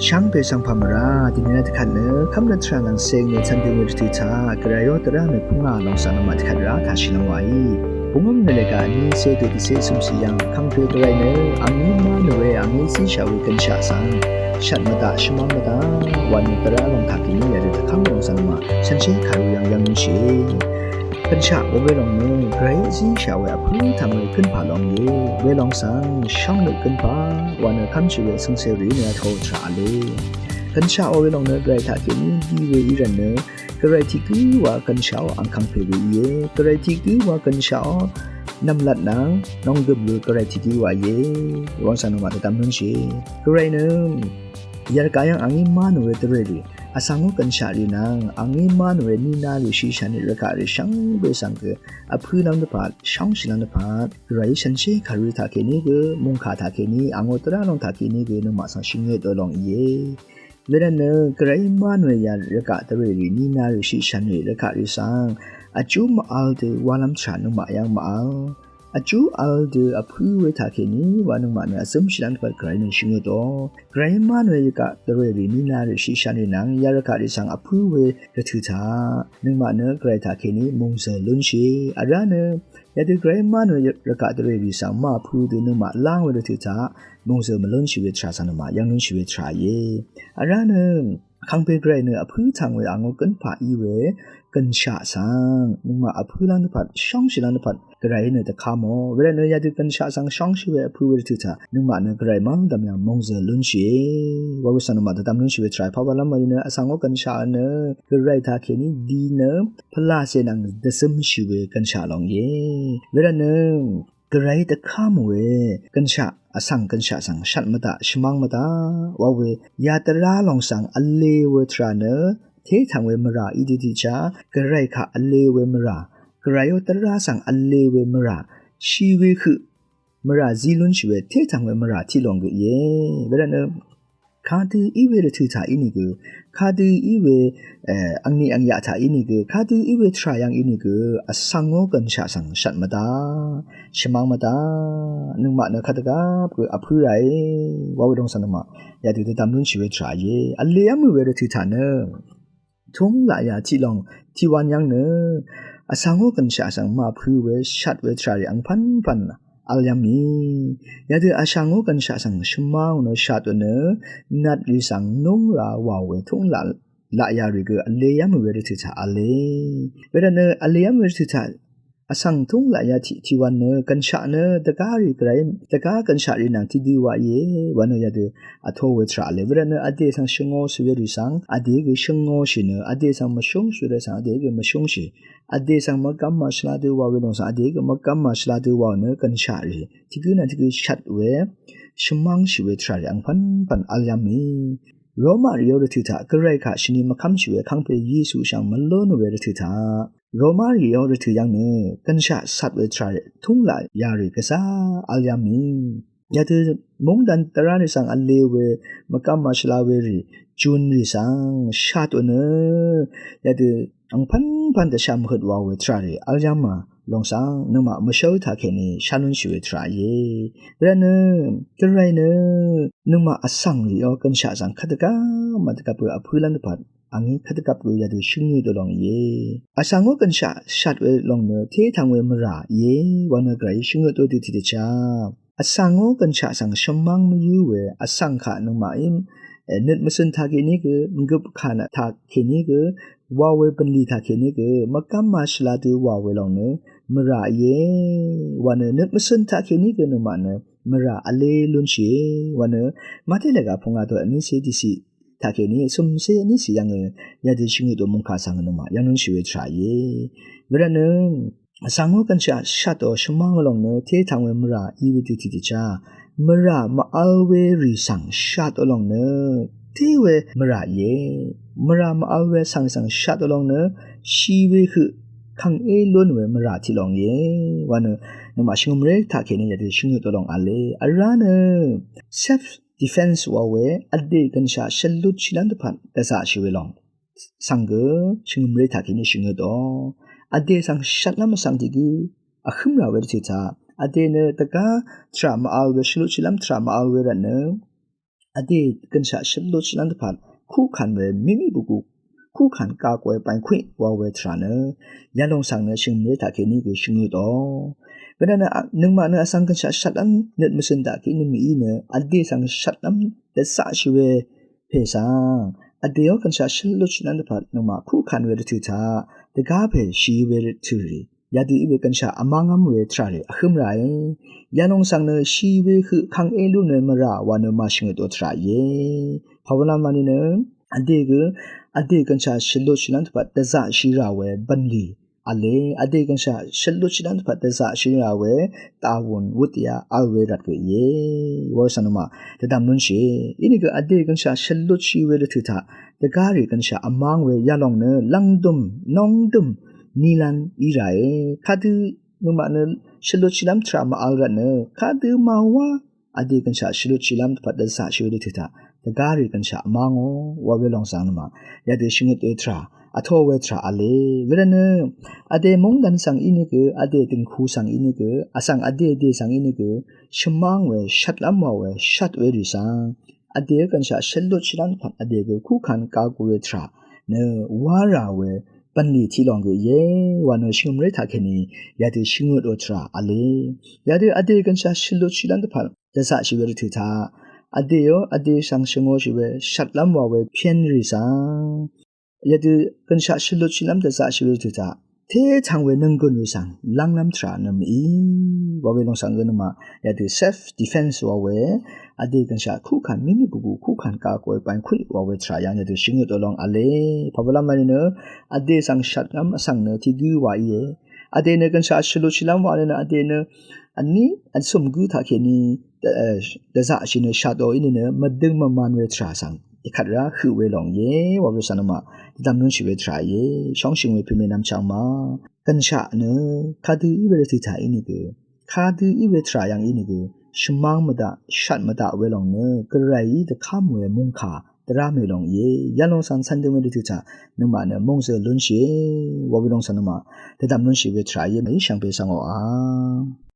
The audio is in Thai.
ช่างเปสังพามราดินเนตขันเนอคำนัดทรานังเซงเนชันติวิรติชากระยอตระเนพุงาลองสันมาตขัดราทาชิลังไว้พุงมเนเลกานีเซตุติเซสุมสียังคำเปตระเนออังนีมาเนเวอังนีสีชาวิกันชาสังฉันมาตาชิมังมาตาวันนี้ตระลองทักินียาริตคำลองสันมาฉันเชื่อขารุยังนุ่งเชกันชาโอเวลองเนอไกรซีชาเวอพื้นทำให้ขึ้นผาลองเยเวลองสังช่างนึกขึ้นผาวันนี้คำชีวสังเสรีเนื้อโทชาเลกันชาโอเวลองเนอไกรทักินีดีเวอีรันเนอกระไรที่คือว่ากันชาอังคังเพลีเยกระไรที่คือว่ากันชานำลัดนังน้องกบลูกระไรที่คือว่าเยวันสันมาตามนุ่งเชกระไรเนอยากยังอังอิมานุเวตเรดีอาสังกุกันชาลีนังอังอิมานุเวนีนาลิชิชันนิรกาลิชังเบสังเกอพื้นลังเดพัดช่องชิลังเดพัดไรฉันเชคารุทักเกนีเกมุงคาทักเกนีอังอุตระลงทักเกนีเกนมาสังชิงเงตลองเยเวลาเนกระไรมานุเวยารกาตเรดีนีนาลิชิชันนิรกาลิสังอาจูมาอัลเดวาลัมชานุมายังมาอัลอาจูอัลเดอพื้นเวทักเกนีวานุมาเนอซึมชิลังเดพัดใครนึงชิงเงตกระไรมานุเวยกาตเรดีนีนาลิชิชันนินังยารกาลิสังอพื้นเวระทุธานึงมาเนกระไรทักเกนีมุงเซลุนชีอาราเนยาดูไกรมานุรกาตเรดีสังมาพูดนึงมาล่างเวรทุจามงเซมลุนชีวิตชาสันมายังลุนชีวิตชาเยอารานึงคังเปไกรเนอพูดทางเวอังกันผาอีเวกันชาสังนึงมาอพูดลันพัดช่องชิลันพัดไกรเนตะคามอเวลาเนยาดูกันชาสังช่องชีเวอพูดเวรทุจานึงมาเนไกรมังดำยังมงเซลุนชีว่าวิสันมาดำลุนชีวิตชาเพราะว่าละมันเนอสังกันชาเนกระไรทาเคนีดีเนพลาเซนังเดซึมชีเวกันชาลองเยเวลาเนกระไรตะข้ามเวกันชาอสังกันชาสังชัดมาตาชมังมาตาว่าเวยาตราลองสังอเลเวทราเนเททางเวมราอีดิติจากระไรค่ะอเลเวมรากระไรโอตราสังอเลเวมราชีเวคือมราซีลุนชีเวเททางเวมราที่ลองเยเวลาเนคาดืออีเวรทุธาอินิกคาดืออีเวอังนีอังยาธาอินิกคาดืออีเวทรายังอินิกอสังโงกันชาสังชัดมาตาชมังมาตานึงมาเนคาตกาบอพื้ไรว่าวิดงสันมายาติตามลุนชีเวทราเยอเลยามเวรทุธาเนทงหลายาที่ลองที่วันยังเนอสังโงกันชาสังมาพื้เวชัดเวทราอังพันอัลยามียาดูอาชังโอกันชาสังชมาอุนชาตุเนนัดลิสังนงราวาเวทุงละยาริกอเลยามเวรติชาอเลเวลาเนอเลยามเวรติชาอาสังทุงละยาที่วันเนกันชาเนตะการิกไรตะกากันชารินังที่ดีวาเยวันยาดูอโทเวทราเลเวลาเนอเดสังชงโอสเวริสังอเดกชงโอชิเนอเดสังมชงสุเรสังอเดกมชงชิอเดสังมกัมมาชลาดูวาเวลงสังอเดกมกัมมาชลาดูวาเนกันชาริที่คือนั่นที่คือชัดเวชมังชีเวทราริอังพันอัลยามีโรมาเรียวรทุธากระไรค่ะชนิมคัมชีเวคังเปยีสุชังมโลนเวรทุธาโรมาเรียวรทุยังเนกันชาสัตเวทราริทุ่งลายาริกษาอัลยามียาตือมงดันตรานิสังอัลเลเวมกัมมาชลาเวริจุนริสังชาตุเนยาตืออังพันแต่ชามขดวาเวทราริอัลยามาลองสังนมามชาวทาเคนีชาลุนชีเวทราเยเรนกระไรเนนมาอสังลีอกันชาสังคัตกามาตกะเปอพื้นลันพัดอังนี้คัตกะเปยาดูชิงนีตลองเยอสังโอกันชาชัดเวลองเนเททางเวมราเยวันไกรชิงตัวติติจาอสังโอกันชาสังชมังมยูเวอสังขานมาอิมนึดมสันทาเคนีกมกบขานทาเคนีกวาเวปันลีทาเคนีกมกัมมาชลาดูวาเวลองเนมราเยวันนึดมสันทาเคนีกนมาเนมราอเลลุนชีวันมาเทเลกาพงาตัวอันนี้เสดิสิทาเคนีสมเสอันนี้สิยังยาดิชิงตัวมุงคาสังนมายังนุนชีเวทราเยเวลานึสังโอกันชาชัดโอชมังลองเนเททางเวมราอีวิติติจามรามาอัลเวริสังชัดลองเนเทเวมราเยมรามาอัลเวสังชัดลองเนชีเวคือคังเอล้วนเวมราที่ลองเยวันนมาชิงมเรทาเคนียาดิชิงตัวลองอเลอาราเนเซฟดิเฟนส์ว่าเวอเดกันชาเชลุชิลันตพันแต่สาชีเวลองสังเกชิงมเรทาเคนีชิงตัวอเดสังชัดละมาสังติกูอขึ้นราเวรติตาอเดเนตะกาทรามาอัลเวชลุชิลัมทรามาอัลเวรันเน ade kan sha shillo chilan phat khu khan we mimi buku khu khan ka kwe pai khwi wa we trana yalong sang ne shing me ta ke ni ge shing do gadana ningma na asang kan sha shatam net musin da ke ni mi ne ade sang shatam de sa shi we phe sang ade yo kan sha shillo chilan phat ningma khu khan we tu ta de ga phe shi we tu ri yadi ibe kan sha amangam we trare akhum rai yanong sang ne shi we khu khang e lu ne mara wa no ma shing do tra ye phawala mani ne ade kan sha shillo chilan phat de sa shi ra we banli ale ade kan sha shillo chilan phat de sa shi ra we tawon wutya awe rat ke ye wo sanama de dam nun shi ini ga ade kan sha shillo chi we de thita de ga ri kan sha amang we yalong ne langdum nongdum nilan irae khadu numa ne shilo chilam tra ma alra ne khadu mawa ade kan sha shilo chilam phat da sa shi de thita da gari kan sha amango wa we long sang ma ya de shinge te tra atho we tra ale verane ade mong dan sang ini ke ade ting khu sang ini ke asang ade de sang ini ke shmang we shat lam wa we shat we ri sang ade kan sha shilo chilam phat ade ke khu khan ka ku we tra ne wa ra we panni thi long ge ye wano shingum re tha ke ni yade shingu do tra ale yade ade kan sha shilo chilan de phal da sa shi we thu tha ade yo ade sang shingo shi we shat lam wa we phyen ri sang yade kan sha shilo chilam da sa shi we thu tha the chang we nang gun ri sang lang lam tra na mi wa we long sang ge ma yade self defense wa we ade kan sha khu khan mi bu khu khan ka ko pan khwi wa we tra yang yade shingu do long ale phawala mani ne ade sang shat lam asang ne thi gu wa ye ade ne kan sha shilo chilam wa ne ade ne ani an sum gu tha ke ni da za shi ne sha do ini ne mading ma man we tra sang ikhat ra khu we long ye wa we sanama dam nun shi we tra ye shong shin we phime nam chang ma kan sha ne khadu i we thi tha ini ge khadu i we tra yang ini ge shmang ma da shat ma da we long ne krai de kham we mung khaတရမေလုံးရေရလုံးဆန်ဆန်တဲ့ဝဲတူချာနမနမုံစလွန်းရှေဝဘီလုံးဆန်နမတဒမ်လွန်းရှေဝဲထရာယေမေရှံပေဆောင်အောင်